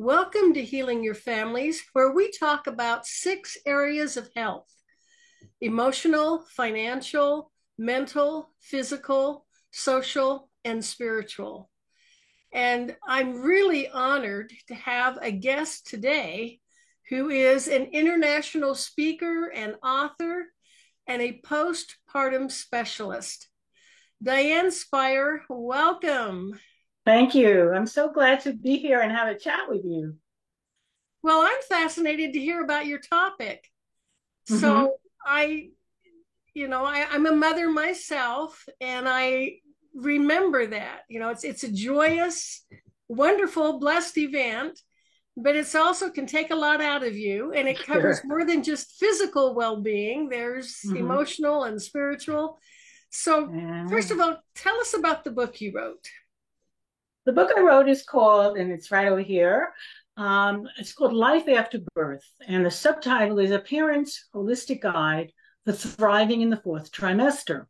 Welcome to Healing Your Families, where we talk about 6 areas of health: emotional, financial, mental, physical, social, and spiritual. And I'm really honored to have a guest today who is an international speaker and author and a postpartum specialist. Diane Spire, welcome. Thank you. I'm so glad to be here and have a chat with you. Well, I'm fascinated to hear about your topic. Hmm. So I, I'm a mother myself, and I remember that. It's a joyous, wonderful, blessed event, but it's also can take a lot out of you, and it covers Sure. more than just physical well-being. There's Hmm. emotional and spiritual. So, first Yeah. of all, tell us about the book you wrote. The book I wrote is called, and it's right over here. It's called Life After Birth, and the subtitle is A Parent's Holistic Guide for Thriving in the Fourth Trimester.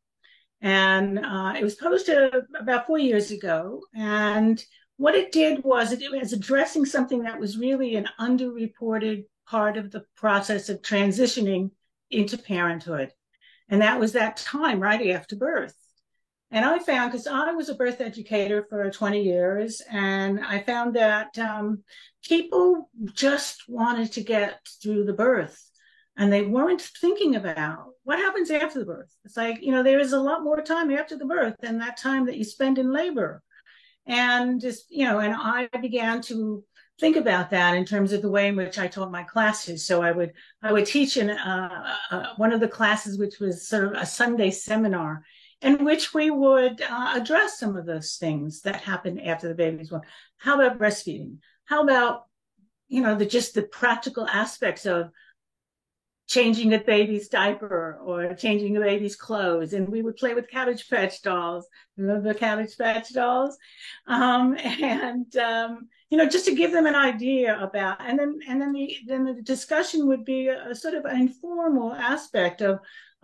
And it was published about 4 years ago. And what it did was it was addressing something that was really an underreported part of the process of transitioning into parenthood. And that was that time right after birth. And I found, because I was a birth educator for 20 years, and I found that people just wanted to get through the birth and they weren't thinking about what happens after the birth. It's like, there is a lot more time after the birth than that time that you spend in labor. And and I began to think about that in terms of the way in which I taught my classes. So I would teach in one of the classes, which was sort of a Sunday seminar, in which we would address some of those things that happen after the baby's born. How about breastfeeding? How about the practical aspects of changing a baby's diaper or changing a baby's clothes. And we would play with Cabbage Patch dolls. Remember the Cabbage Patch dolls? Just to give them an idea about, and then the discussion would be a sort of an informal aspect of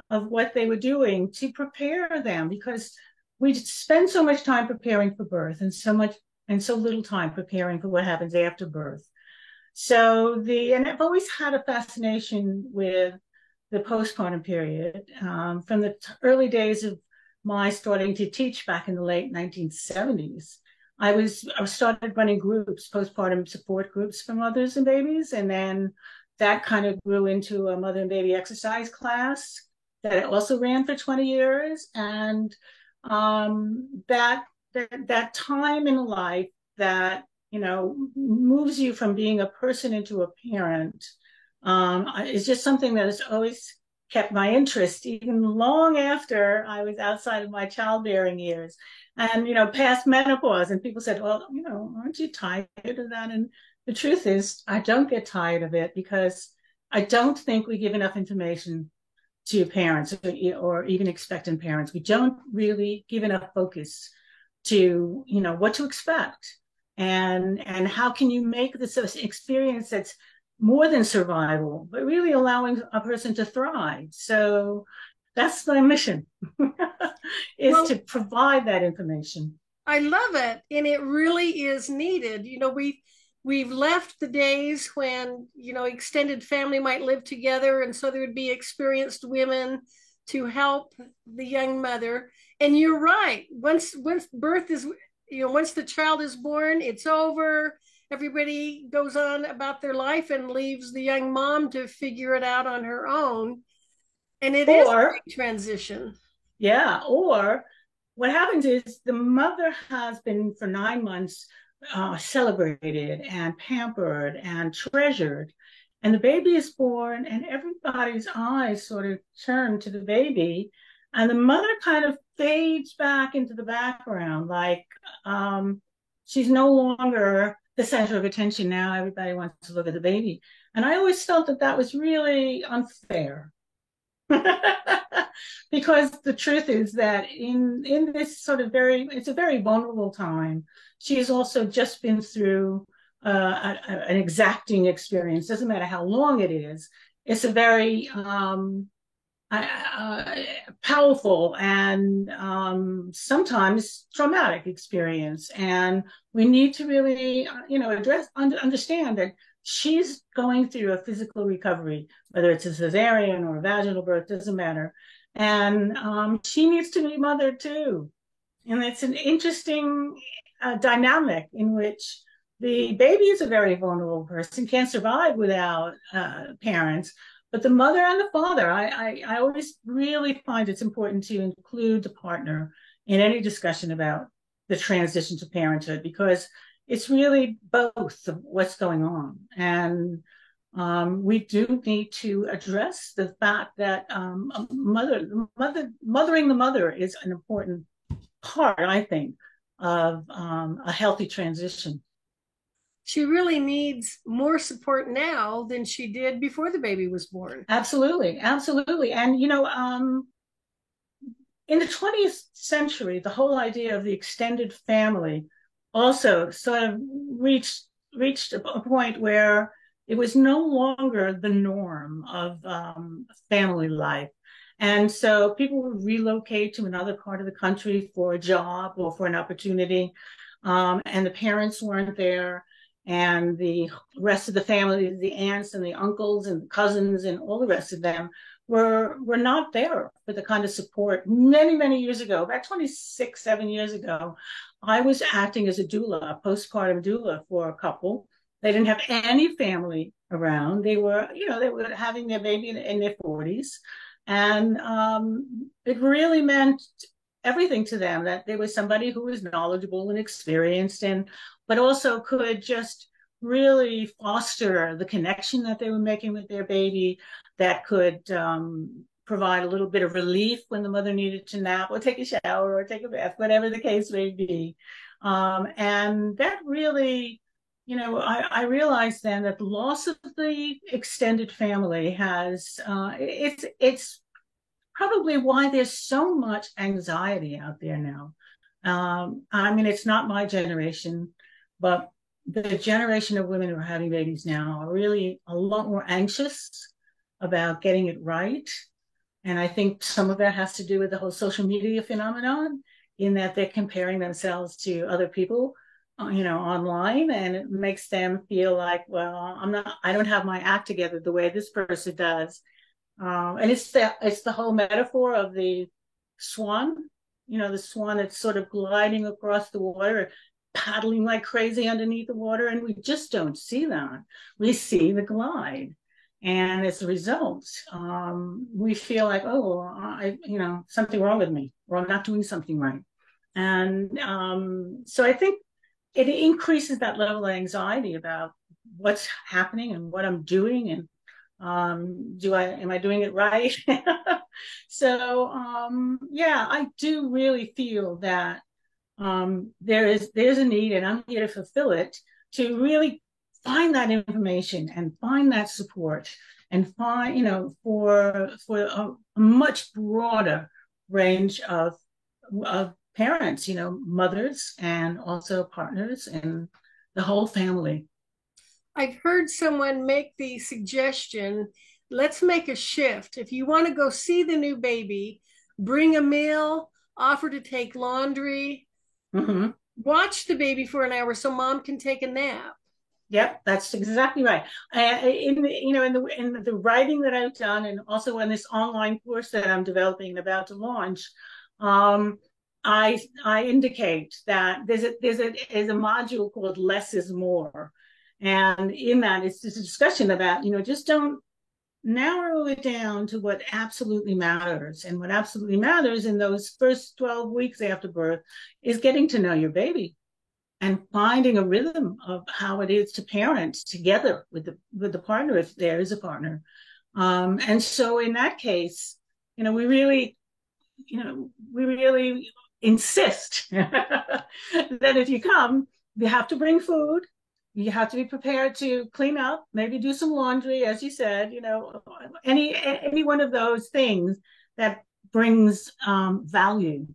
what they were doing to prepare them, because we spend so much time preparing for birth and so little time preparing for what happens after birth. And I've always had a fascination with the postpartum period from the early days of my starting to teach back in the late 1970s. I started running groups, postpartum support groups for mothers and babies, and then that kind of grew into a mother and baby exercise class that I also ran for 20 years, and that time in life that moves you from being a person into a parent is just something that has always kept my interest, even long after I was outside of my childbearing years and, past menopause. And people said, well, aren't you tired of that? And the truth is, I don't get tired of it because I don't think we give enough information to parents or even expectant parents. We don't really give enough focus to, what to expect and how can you make this experience that's more than survival, but really allowing a person to thrive. So that's my mission is to Well, provide that information. I love it, and it really is needed. We've left the days when extended family might live together, and so there would be experienced women to help the young mother. And you're right. Once birth is, once the child is born, it's over. Everybody goes on about their life and leaves the young mom to figure it out on her own. And it is a Or big transition. Yeah, or what happens is the mother has been for 9 months celebrated and pampered and treasured, and the baby is born, and everybody's eyes sort of turn to the baby, and the mother kind of fades back into the background, like she's no longer the center of attention. Now everybody wants to look at the baby, and I always felt that that was really unfair. Because the truth is that in this sort of it's a very vulnerable time. She has also just been through an exacting experience. Doesn't matter how long it is. It's a very powerful and sometimes traumatic experience. And we need to really, understand that she's going through a physical recovery, whether it's a cesarean or a vaginal birth, doesn't matter. And she needs to be mothered too. And it's an interesting dynamic in which the baby is a very vulnerable person, can't survive without parents. But the mother and the father, I always really find it's important to include the partner in any discussion about the transition to parenthood, because it's really both of what's going on. And we do need to address the fact that mothering the mother is an important part, I think, of a healthy transition. She really needs more support now than she did before the baby was born. Absolutely, absolutely. And in the 20th century, the whole idea of the extended family also sort of reached a point where it was no longer the norm of family life. And so people would relocate to another part of the country for a job or for an opportunity. And the parents weren't there. And the rest of the family, the aunts and the uncles and the cousins and all the rest of them were not there for the kind of support. Many years ago, about 7 years ago, I was acting as a doula, a postpartum doula for a couple. They didn't have any family around. They were having their baby in their 40s. And it really meant everything to them that there was somebody who was knowledgeable and experienced, and but also could just really foster the connection that they were making with their baby, that could provide a little bit of relief when the mother needed to nap or take a shower or take a bath, whatever the case may be. And that really, I realized then that the loss of the extended family has, it's probably why there's so much anxiety out there now. I mean, it's not my generation, but the generation of women who are having babies now are really a lot more anxious about getting it right. And I think some of that has to do with the whole social media phenomenon, in that they're comparing themselves to other people, online, and it makes them feel like, well, I don't have my act together the way this person does. And it's the whole metaphor of the swan, the swan that's sort of gliding across the water, paddling like crazy underneath the water, and we just don't see that. We see the glide, and as a result, we feel like, oh, something wrong with me, or I'm not doing something right. And so I think it increases that level of anxiety about what's happening and what I'm doing, and am I doing it right? So yeah, I do really feel that there's a need, and I'm here to fulfill it, to really find that information and find that support, and find, for a much broader range of parents, mothers and also partners and the whole family. I've heard someone make the suggestion, let's make a shift. If you want to go see the new baby, bring a meal, offer to take laundry, Mm-hmm. watch the baby for an hour so mom can take a nap. Yep, that's exactly right. In the writing that I've done, and also in this online course that I'm developing and about to launch, I indicate that there's a module called "Less is More," and in that it's just a discussion about, just don't narrow it down to what absolutely matters. And what absolutely matters in those first 12 weeks after birth is getting to know your baby and finding a rhythm of how it is to parent together with the partner, if there is a partner. And so in that case, we really insist that if you come, you have to bring food. You have to be prepared to clean up, maybe do some laundry, as you said, any one of those things that brings value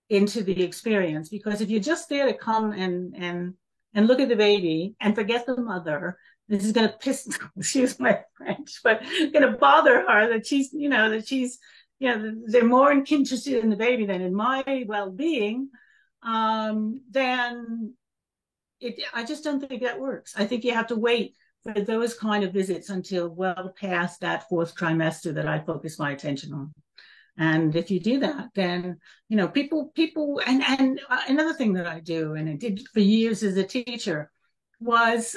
into the experience. Because if you're just there to come and look at the baby and forget the mother, this is going to excuse my French, but going to bother her that she's they're more interested in the baby than in my well-being, then I just don't think that works. I think you have to wait for those kind of visits until well past that fourth trimester that I focus my attention on. And if you do that, then people, and another thing that I do, and I did for years as a teacher, was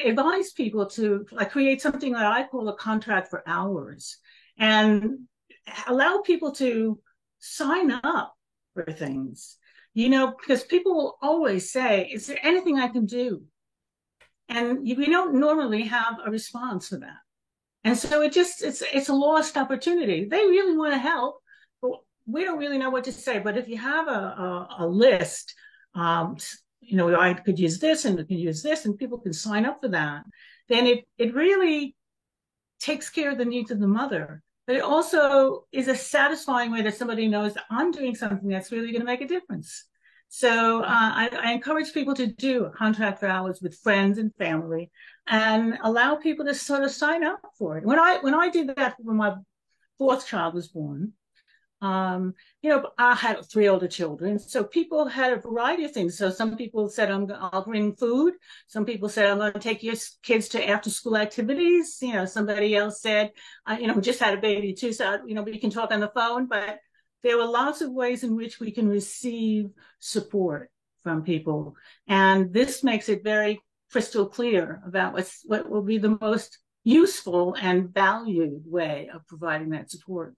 advise people to create something that I call a contract for hours, and allow people to sign up for things. Because people will always say, "Is there anything I can do?" And we don't normally have a response for that. And so it's a lost opportunity. They really want to help, but we don't really know what to say. But if you have a list, I could use this and we can use this, and people can sign up for that, then it really takes care of the needs of the mother. But it also is a satisfying way that somebody knows that I'm doing something that's really going to make a difference. So I encourage people to do a contract for hours with friends and family, and allow people to sort of sign up for it. When I did that when my fourth child was born, I had three older children, so people had a variety of things. So some people said, I'll bring food. Some people said, I'm going to take your kids to after school activities. Somebody else said, we just had a baby too, so we can talk on the phone. But there were lots of ways in which we can receive support from people, and this makes it very crystal clear about what will be the most useful and valued way of providing that support.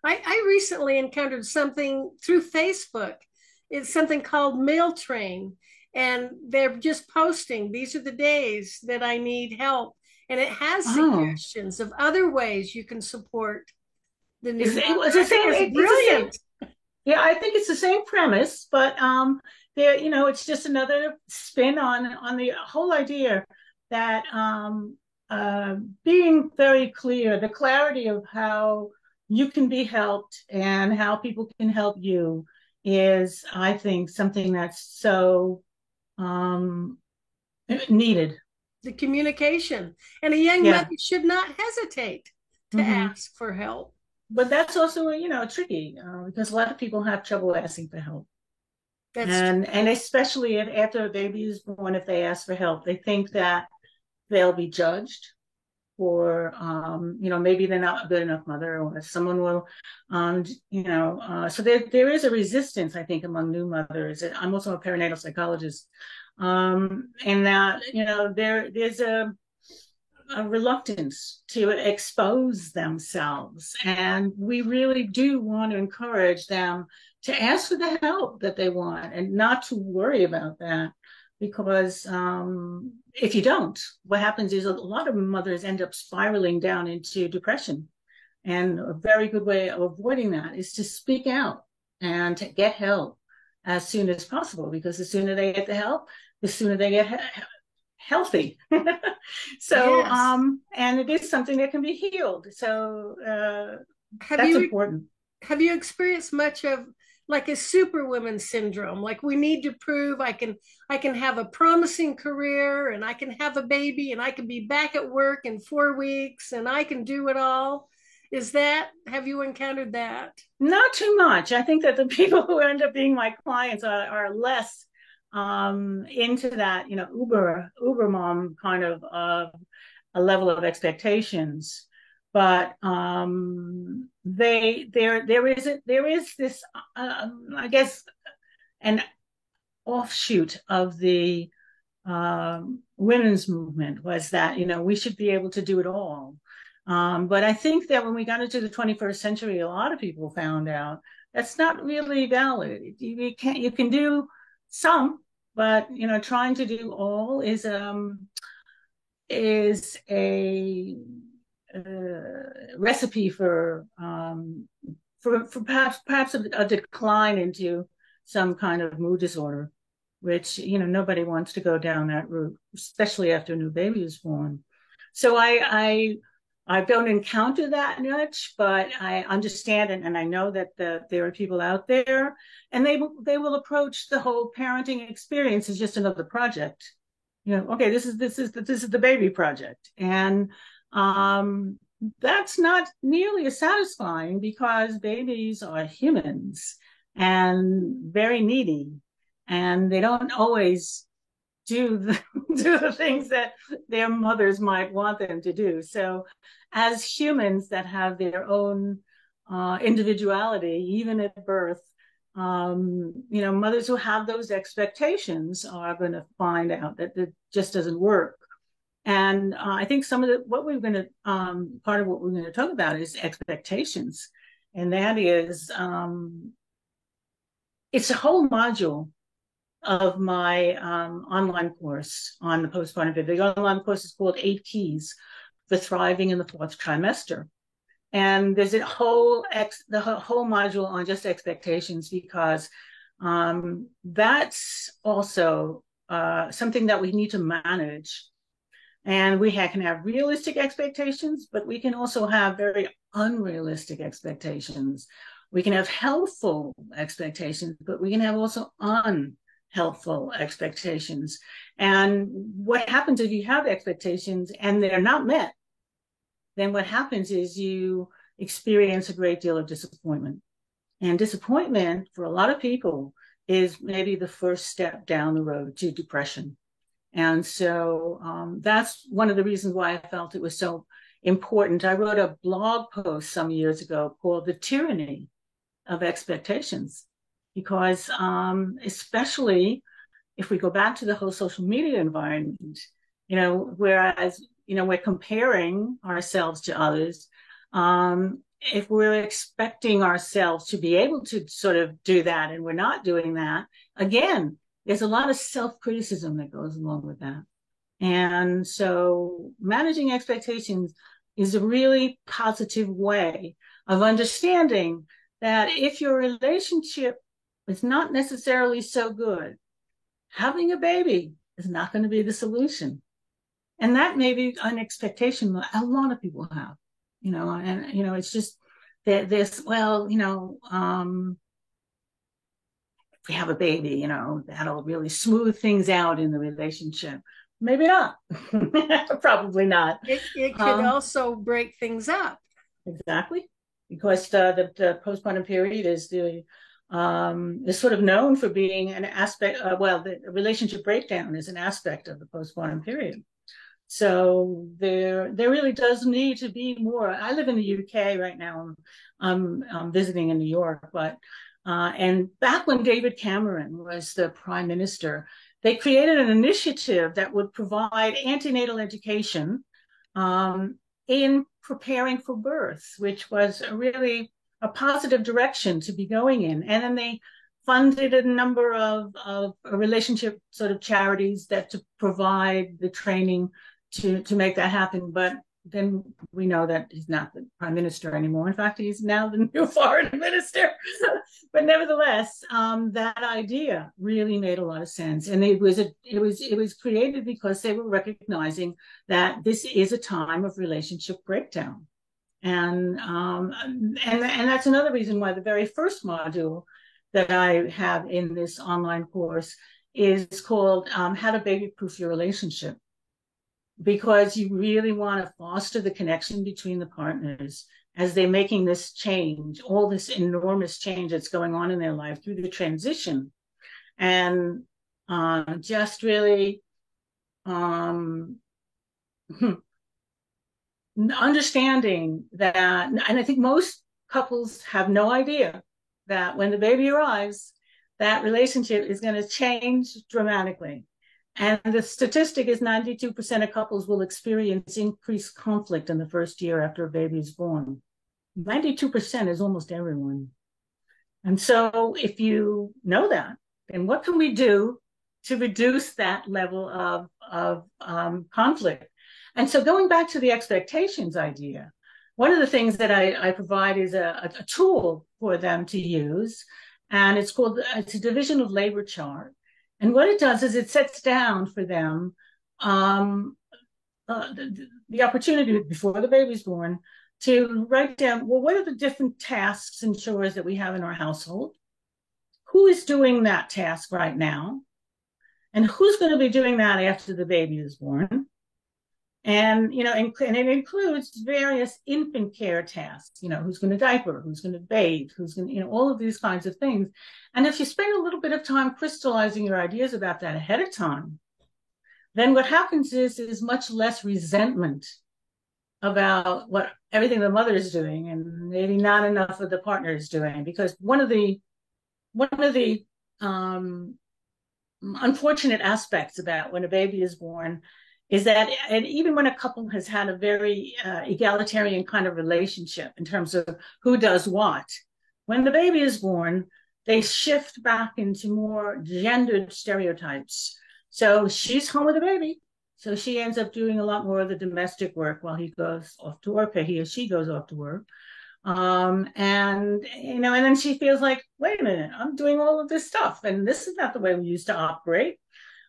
I recently encountered something through Facebook. It's something called Mail Train, and they're just posting, these are the days that I need help. And it has Oh, suggestions of other ways you can support the new mother. it's the same. It's brilliant. Yeah, I think it's the same premise, but it's just another spin on the whole idea that being very clear, the clarity of how you can be helped and how people can help you is, I think, something that's so needed. The communication. And a young Yeah. mother should not hesitate to Mm-hmm. ask for help. But that's also, tricky because a lot of people have trouble asking for help. That's And especially if after a baby is born, if they ask for help, they think that they'll be judged, or maybe they're not a good enough mother, or someone will so there is a resistance, I think, among new mothers. I'm also a perinatal psychologist, and that there's a reluctance to expose themselves, and we really do want to encourage them to ask for the help that they want and not to worry about that, because if you don't, what happens is a lot of mothers end up spiraling down into depression. And a very good way of avoiding that is to speak out and to get help as soon as possible, because the sooner they get the help, the sooner they get healthy. So, yes. and it is something that can be healed. So Have that's you important. have you experienced much of like a superwoman syndrome? Like we need to prove I can have a promising career and I can have a baby and I can be back at work in 4 weeks and I can do it all. Have you encountered that? Not too much. I think that the people who end up being my clients are less into that, uber mom kind of a level of expectations. But there is this, I guess, an offshoot of the women's movement, was that we should be able to do it all. But I think that when we got into the 21st century, a lot of people found out that's not really valid. You can do some, but trying to do all is a recipe for perhaps a decline into some kind of mood disorder, which nobody wants to go down that route, especially after a new baby is born. So I don't encounter that much, but I understand and I know that there are people out there, and they will approach the whole parenting experience as just another project. Okay, this is the baby project, and that's not nearly as satisfying because babies are humans and very needy, and they don't always do the, do the things that their mothers might want them to do. So, as humans that have their own individuality, even at birth, mothers who have those expectations are going to find out that it just doesn't work. And I think some of what we're going to, part of what we're going to talk about is expectations. And that is, it's a whole module of my online course on the postpartum baby. The online course is called 8 Keys for Thriving in the Fourth Trimester. And there's a whole module on just expectations because that's also something that we need to manage. And we can have realistic expectations, but we can also have very unrealistic expectations. We can have helpful expectations, but we can have also unhelpful expectations. And what happens if you have expectations and they're not met? Then what happens is you experience a great deal of disappointment. And disappointment for a lot of people is maybe the first step down the road to depression. And so that's one of the reasons why I felt it was so important. I wrote a blog post some years ago called The Tyranny of Expectations, because especially if we go back to the whole social media environment, whereas, we're comparing ourselves to others, if we're expecting ourselves to be able to sort of do that and we're not doing that, again, there's a lot of self-criticism that goes along with that. And so managing expectations is a really positive way of understanding that if your relationship is not necessarily so good, having a baby is not going to be the solution. And that may be an expectation that a lot of people have, it's just that this, if we have a baby, that'll really smooth things out in the relationship. Maybe not. Probably not. It could also break things up. Exactly. Because the postpartum period is sort of known for being an aspect, the relationship breakdown is an aspect of the postpartum period. So there really does need to be more. I live in the UK right now. I'm visiting in New York, but and back when David Cameron was the prime minister, they created an initiative that would provide antenatal education in preparing for birth, which was really a positive direction to be going in. And then they funded a number of relationship sort of charities that to provide the training to make that happen. But then we know that he's not the prime minister anymore. In fact, he's now the new foreign minister. But nevertheless, that idea really made a lot of sense, and it was created because they were recognizing that this is a time of relationship breakdown, and that's another reason why the very first module that I have in this online course is called "How to Baby-Proof Your Relationship." Because you really want to foster the connection between the partners as they're making this change, all this enormous change that's going on in their life through the transition. And just really understanding that, and I think most couples have no idea that when the baby arrives, that relationship is going to change dramatically. And the statistic is 92% of couples will experience increased conflict in the first year after a baby is born. 92% is almost everyone. And so if you know that, then what can we do to reduce that level of conflict? And so going back to the expectations idea, one of the things that I provide is a tool for them to use, and it's a division of labor chart. And what it does is it sets down for them the opportunity before the baby's born to write down, well, what are the different tasks and chores that we have in our household? Who is doing that task right now? And who's going to be doing that after the baby is born? And, and it includes various infant care tasks, who's going to diaper, who's going to bathe, who's going to, all of these kinds of things. And if you spend a little bit of time crystallizing your ideas about that ahead of time, then what happens is much less resentment about what everything the mother is doing and maybe not enough of the partner is doing. Because one of the unfortunate aspects about when a baby is born is that, and even when a couple has had a very egalitarian kind of relationship in terms of who does what, when the baby is born, they shift back into more gendered stereotypes. So she's home with the baby. So she ends up doing a lot more of the domestic work while he goes off to work, or he or she goes off to work. And then she feels like, wait a minute, I'm doing all of this stuff, and this is not the way we used to operate.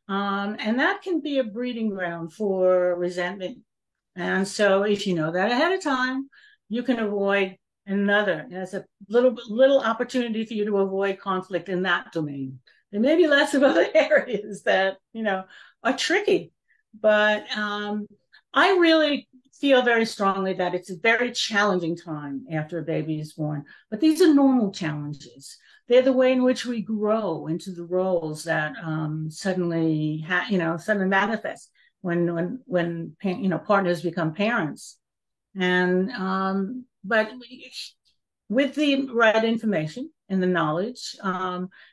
And that can be a breeding ground for resentment. And so if you know that ahead of time, you can avoid another. There's a little opportunity for you to avoid conflict in that domain. There may be lots of other areas that, are tricky, but I really feel very strongly that it's a very challenging time after a baby is born. But these are normal challenges. They're the way in which we grow into the roles that suddenly manifest when partners become parents. And but with the right information and the knowledge,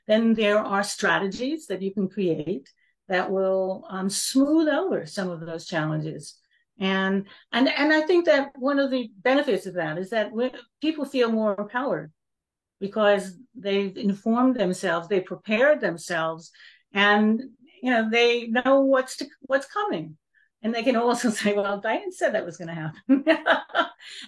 then there are strategies that you can create that will smooth over some of those challenges. And I think that one of the benefits of that is that people feel more empowered because they've informed themselves, they prepared themselves, and they know what's coming. And they can also say, well, Diane said that was going to happen.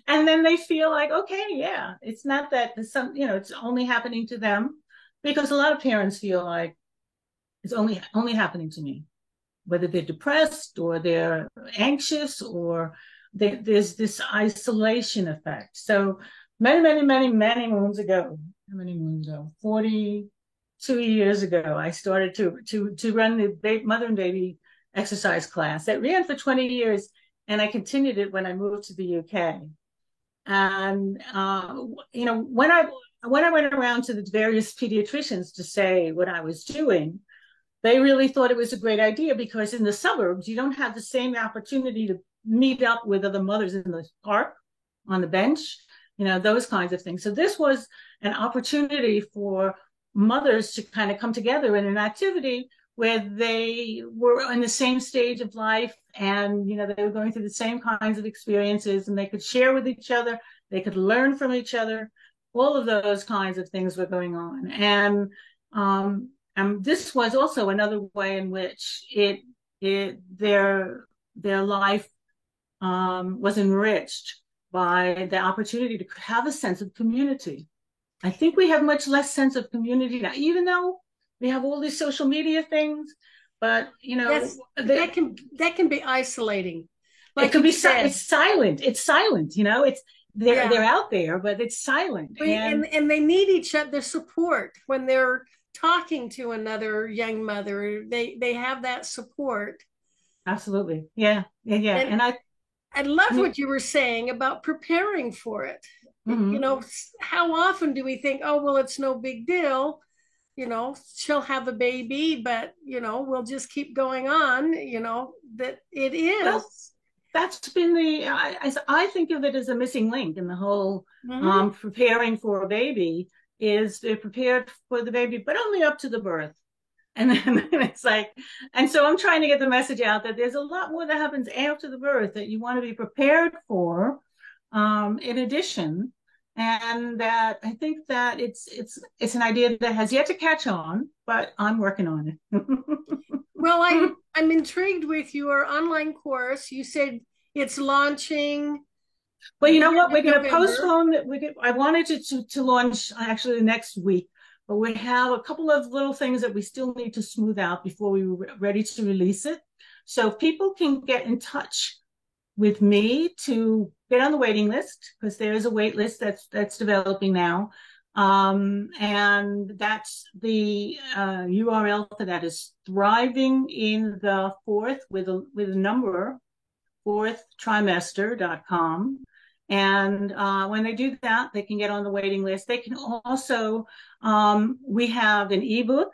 And then they feel like, okay, yeah, it's not that it's only happening to them, because a lot of parents feel like it's only happening to me, whether they're depressed or they're anxious or there's this isolation effect. So many moons ago, how many moons ago? 42 years ago, I started to run the mother and baby exercise class that ran for 20 years, and I continued it when I moved to the UK. And when I went around to the various pediatricians to say what I was doing, they really thought it was a great idea, because in the suburbs, you don't have the same opportunity to meet up with other mothers in the park, on the bench, those kinds of things. So this was an opportunity for mothers to kind of come together in an activity where they were in the same stage of life, and they were going through the same kinds of experiences, and they could share with each other, they could learn from each other. All of those kinds of things were going on. And this was also another way in which their life was enriched by the opportunity to have a sense of community. I think we have much less sense of community now, even though we have all these social media things. But that can be isolating. Like it could be. It's silent. It's silent. They're out there, but it's silent. And they need each other support when they're talking to another young mother. They have that support. Absolutely. Yeah. And I love what you were saying about preparing for it. Mm-hmm. How often do we think, oh, well, it's no big deal, she'll have a baby, but we'll just keep going on, that it is. Well, that's been I think of it as a missing link in the whole preparing for a baby. Is they're prepared for the baby, but only up to the birth. And then it's like, and so I'm trying to get the message out that there's a lot more that happens after the birth that you want to be prepared for, in addition. And that I think that it's an idea that has yet to catch on, but I'm working on it. Well, I'm intrigued with your online course. You said it's launching. Well, you know what? We're going to postpone it. I wanted to launch actually the next week, but we have a couple of little things that we still need to smooth out before we were ready to release it. So people can get in touch with me to get on the waiting list, because there is a wait list that's developing now. And that's the URL for that is Thriving in the Fourth with a number fourthtrimester.com. And when they do that, they can get on the waiting list. They can also, we have an ebook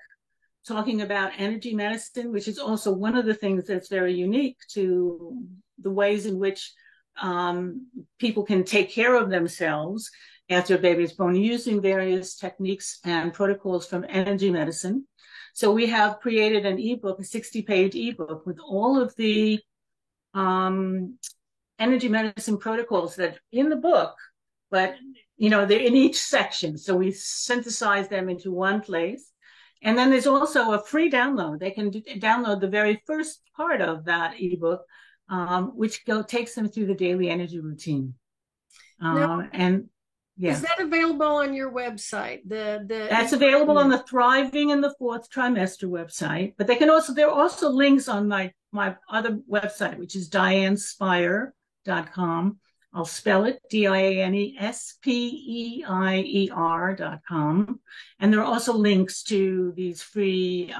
talking about energy medicine, which is also one of the things that's very unique to the ways in which people can take care of themselves after a baby is born using various techniques and protocols from energy medicine. So we have created an ebook, a 60-page ebook with all of the energy medicine protocols that in the book, but they're in each section. So we synthesize them into one place. And then there's also a free download. They can download the very first part of that ebook, which takes them through the daily energy routine. And yeah, is that available on your website? That's available on the Thriving in the Fourth Trimester website. But there are also links on my other website, which is DianeSpeier.com. I'll spell it DianeSpeier.com. And there are also links to these free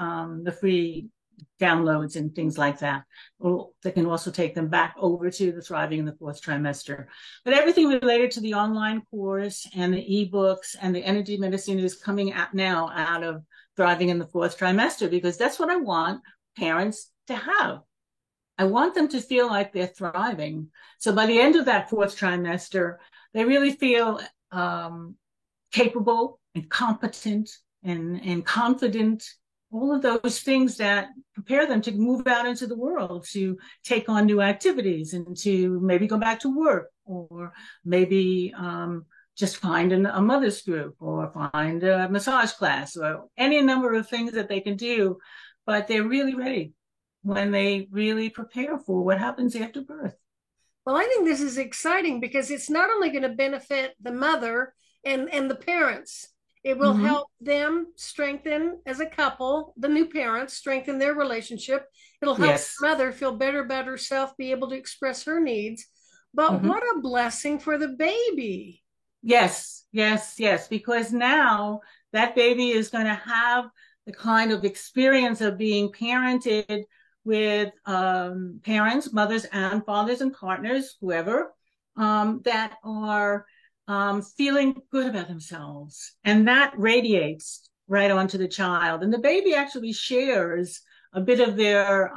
downloads and things like that. They can also take them back over to the Thriving in the Fourth Trimester. But everything related to the online course and the ebooks and the energy medicine is coming now out of Thriving in the Fourth Trimester, because that's what I want parents to have. I want them to feel like they're thriving. So by the end of that fourth trimester, they really feel capable and competent and confident, all of those things that prepare them to move out into the world, to take on new activities and to maybe go back to work, or maybe just find a mother's group or find a massage class or any number of things that they can do. But they're really ready when they really prepare for what happens after birth. Well, I think this is exciting because it's not only going to benefit the mother and the parents, it will help them strengthen as a couple, the new parents strengthen their relationship. It'll help the mother feel better about herself, be able to express her needs. But what a blessing for the baby. Yes, because now that baby is going to have the kind of experience of being parented with parents, mothers and fathers and partners, whoever, that are feeling good about themselves. And that radiates right onto the child. And the baby actually shares a bit of their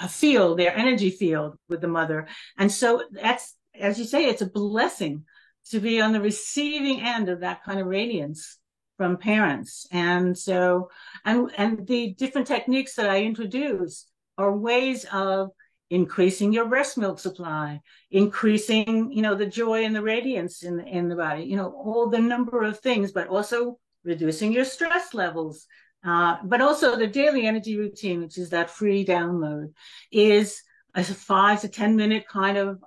field, their energy field with the mother. And so that's, as you say, it's a blessing to be on the receiving end of that kind of radiance from parents. And so, and the different techniques that I introduce are ways of increasing your breast milk supply, increasing, the joy and the radiance in the body, all the number of things, but also reducing your stress levels. But also the daily energy routine, which is that free download, is a 5 to 10 minute kind of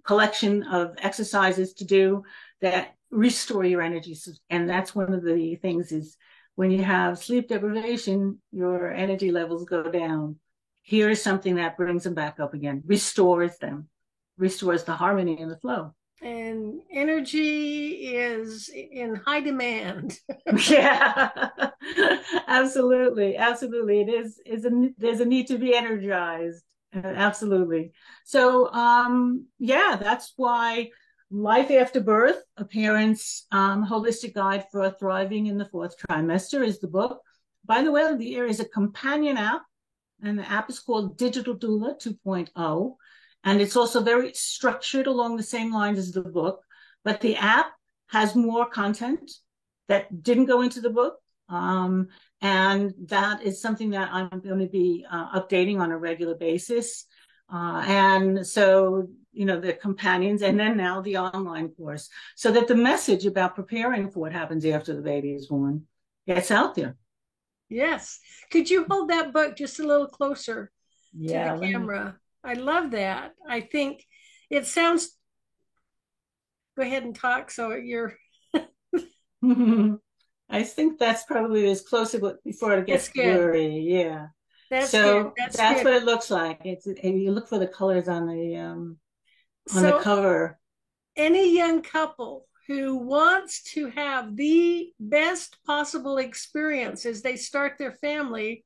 collection of exercises to do that restore your energy. And that's one of the things is when you have sleep deprivation, your energy levels go down. Here is something that brings them back up again, restores them, restores the harmony and the flow. And energy is in high demand. Yeah, absolutely. It is there's a need to be energized. Absolutely. So, that's why Life After Birth, a parent's holistic guide for thriving in the fourth trimester is the book. By the way, there is a companion app, and the app is called Digital Doula 2.0. And it's also very structured along the same lines as the book. But the app has more content that didn't go into the book. And that is something that I'm going to be updating on a regular basis. And so, the companions, and then now the online course, so that the message about preparing for what happens after the baby is born gets out there. Yes. Could you hold that book just a little closer to the camera? I love that. I think it sounds, go ahead and talk so you're. I think that's probably as close as before it gets blurry. Yeah. That's good. That's what it looks like. And you look for the colors on the cover. Any young couple who wants to have the best possible experience as they start their family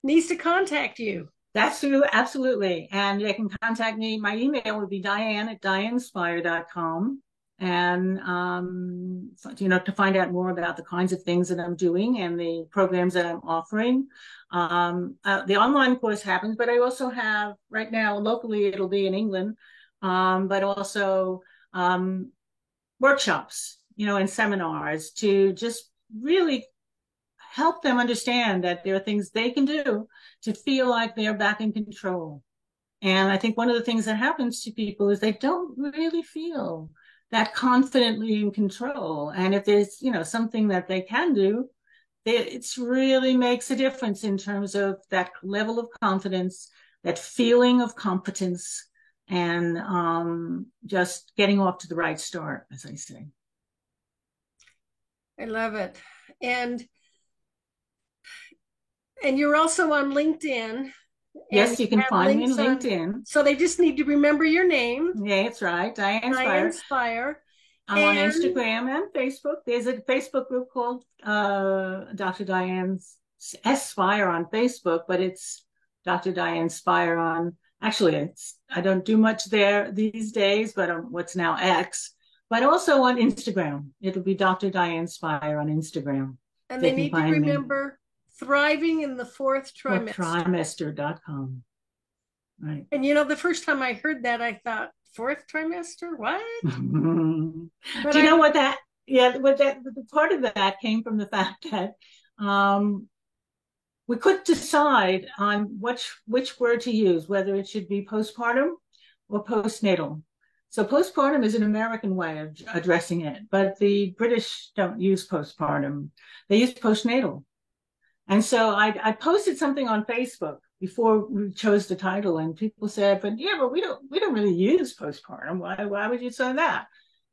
needs to contact you. That's true, absolutely. And they can contact me. My email would be diane@dianespire.com. And, to find out more about the kinds of things that I'm doing and the programs that I'm offering. The online course happens, but I also have right now, locally, it'll be in England, but also workshops, and seminars to just really help them understand that there are things they can do to feel like they're back in control. And I think one of the things that happens to people is they don't really feel that confidently in control. And if there's, something that they can do, it really makes a difference in terms of that level of confidence, that feeling of competence, and just getting off to the right start, as I say. I love it. And you're also on LinkedIn, and Yes, you you can have find me on links on, LinkedIn. so they just need to remember your name, Yeah, that's right. Diane Diane Spire. Spire. I'm on And Instagram and Facebook. There's a Facebook group called Dr. Diane's S Spire on Facebook, but it's Dr. Diane Spire on. Actually, I don't do much there these days, but on what's now X, but also on Instagram. It'll be Dr. Diane Spire on Instagram. they They can need to find me. remember thriving in the fourth Or trimester. trimester.com. Right. And the first time I heard that, I thought, fourth trimester? What? But Do you I know what that? Yeah, what that the part of that came from the fact that um, we couldn't decide on which word to use, whether it should be postpartum or postnatal. So postpartum is an American way of addressing it, but the British don't use postpartum; they use postnatal. And so I posted something on Facebook before we chose the title, and people said, "But yeah, but we don't really use postpartum. Why would you say that?"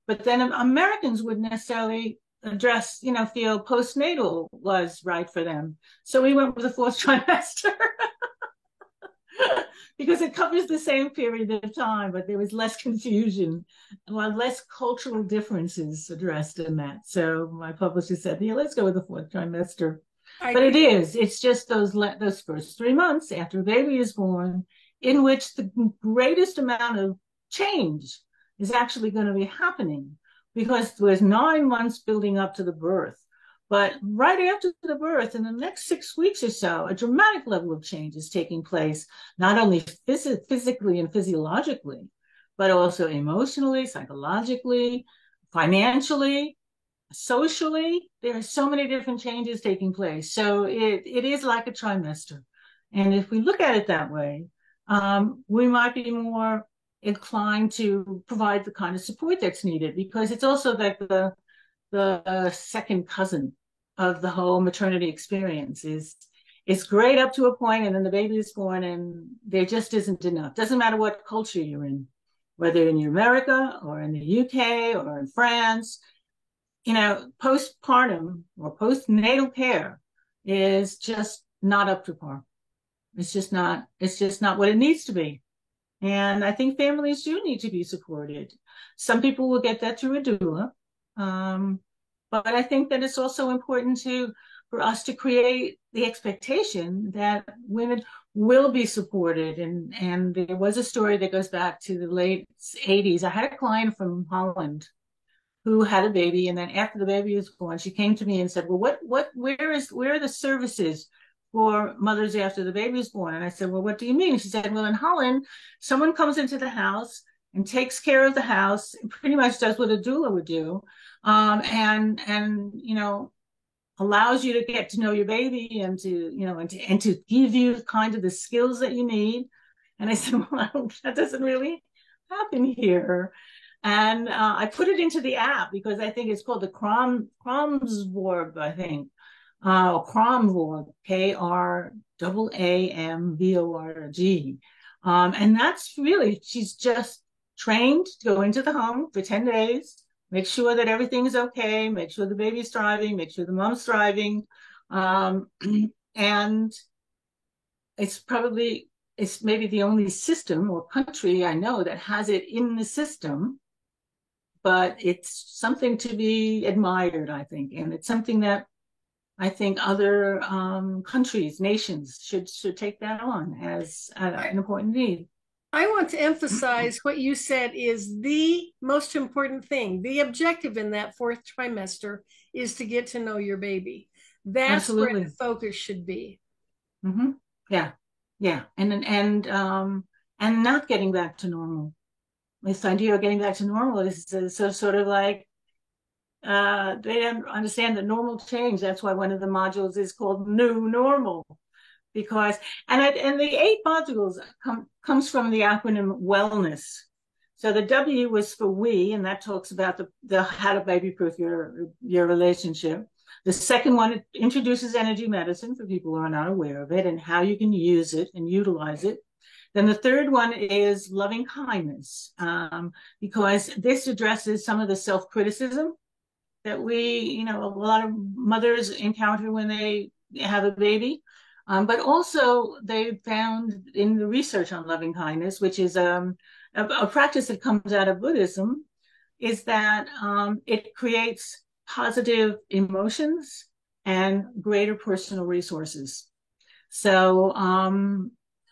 But then Americans wouldn't necessarily address, feel postnatal was right for them. So we went with the fourth trimester because it covers the same period of time, but there was less confusion, well, less cultural differences addressed in that. So my publisher said, "Yeah, let's go with the fourth trimester." I But can it's just those first 3 months after a baby is born, in which the greatest amount of change is actually going to be happening, because there's 9 months building up to the birth. But right after the birth, in the next 6 weeks or so, a dramatic level of change is taking place, not only physically and physiologically, but also emotionally, psychologically, financially, socially. There are so many different changes taking place. So it is like a trimester. And if we look at it that way, we might be more inclined to provide the kind of support that's needed, because it's also like the second cousin of the whole maternity experience. It's great up to a point, and then the baby is born, and there just isn't enough. Doesn't matter what culture you're in, whether in America or in the UK or in France, postpartum or postnatal care is just not up to par. It's just not what it needs to be. And I think families do need to be supported. Some people will get that through a doula. But I think that it's also important for us to create the expectation that women will be supported. And there was a story that goes back to the late 80s. I had a client from Holland who had a baby, and then after the baby was born, she came to me and said, "Well, where are the services for mothers after the baby is born?" And I said, "Well, what do you mean?" She said, "Well, in Holland, someone comes into the house and takes care of the house, and pretty much does what a doula would do, and allows you to get to know your baby, and to give you kind of the skills that you need." And I said, "Well, that doesn't really happen here." And I put it into the app because I think it's called the Kramsvorg, I think, Kramvorg, KRAAMVORG. And that's really, she's just trained to go into the home for 10 days, make sure that everything's okay, make sure the baby's thriving, make sure the mom's thriving. And it's maybe the only system or country I know that has it in the system, but it's something to be admired, I think. And it's something that I think other countries, nations should take that on as an important need. I want to emphasize what you said is the most important thing. The objective in that fourth trimester is to get to know your baby. That's where the Absolutely. focus should be. Hmm. Yeah, yeah, and not getting back to normal. This idea of getting back to normal is so sort of like they don't understand that normal change. That's why one of the modules is called New Normal because and the 8 modules comes from the acronym wellness. So the W was for we, and that talks about the how to baby proof your relationship. The second one it introduces energy medicine for people who are not aware of it and how you can use it and utilize it. Then the third one is loving kindness, because this addresses some of the self criticism that a lot of mothers encounter when they have a baby. But also, they found in the research on loving kindness, which is a practice that comes out of Buddhism, is that it creates positive emotions and greater personal resources. So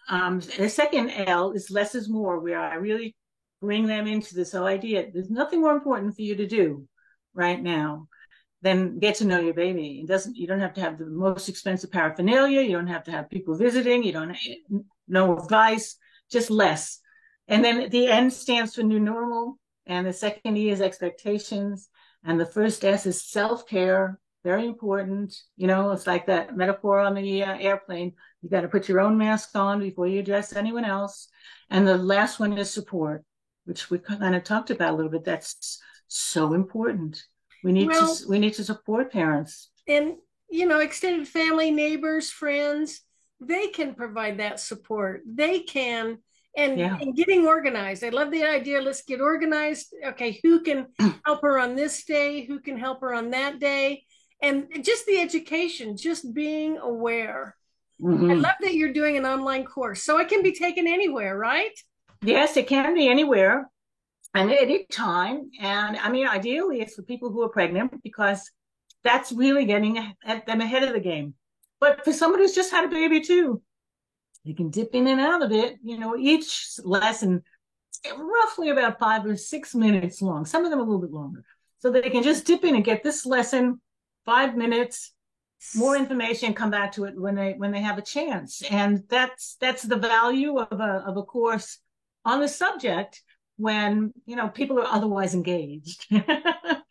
the second L is less is more, where I really bring them into this whole idea. There's nothing more important for you to do right now than get to know your baby. You don't have to have the most expensive paraphernalia. You don't have to have people visiting. You don't no advice, just less. And then the N stands for new normal, and the second E is expectations, and the first S is self-care. Very important. It's like that metaphor on the airplane. You got to put your own mask on before you address anyone else. And the last one is support, which we kind of talked about a little bit. That's so important. Well, We need to support parents. and extended family, neighbors, friends, they can provide that support. They can, Yeah. and getting organized. I love the idea. Let's get organized. Okay, who can help her on this day? Who can help her on that day? And just the education, just being aware. I Mm-hmm. love that you're doing an online course, so it can be taken anywhere, right? Yes, it can be anywhere and at any time. And I mean, ideally, it's for people who are pregnant because that's really getting at them ahead of the game. But for someone who's just had a baby too, you can dip in and out of it. Each lesson roughly about 5 or 6 minutes long. Some of them a little bit longer. So they can just dip in and get this lesson, 5 minutes, more information, come back to it when they have a chance. And that's the value of a course on the subject when people are otherwise engaged.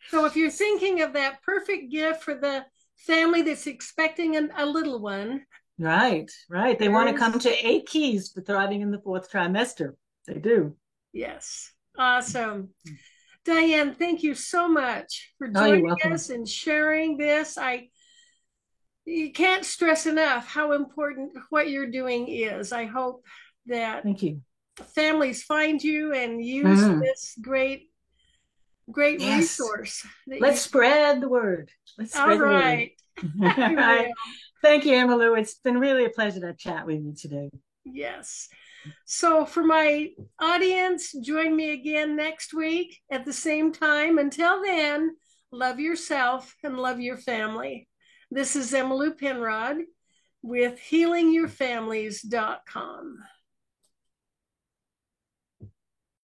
So if you're thinking of that perfect gift for the family that's expecting a little one, Right, right. They there want to come is, to 8 keys for thriving in the fourth trimester. They do. yes, awesome. Diane, thank you so much for Oh, you're joining welcome. us and sharing this. You can't stress enough how important what you're doing is. I hope that Thank you. families find you and use Mhm. this great Yes. resource that Let's you. spread the word. Let's All spread the word. right, All I will. right. Thank you, Emmylou. It's been really a pleasure to chat with you today. Yes. So, for my audience, join me again next week at the same time. Until then, love yourself and love your family. This is Emmylou Penrod with HealingYourFamilies.com.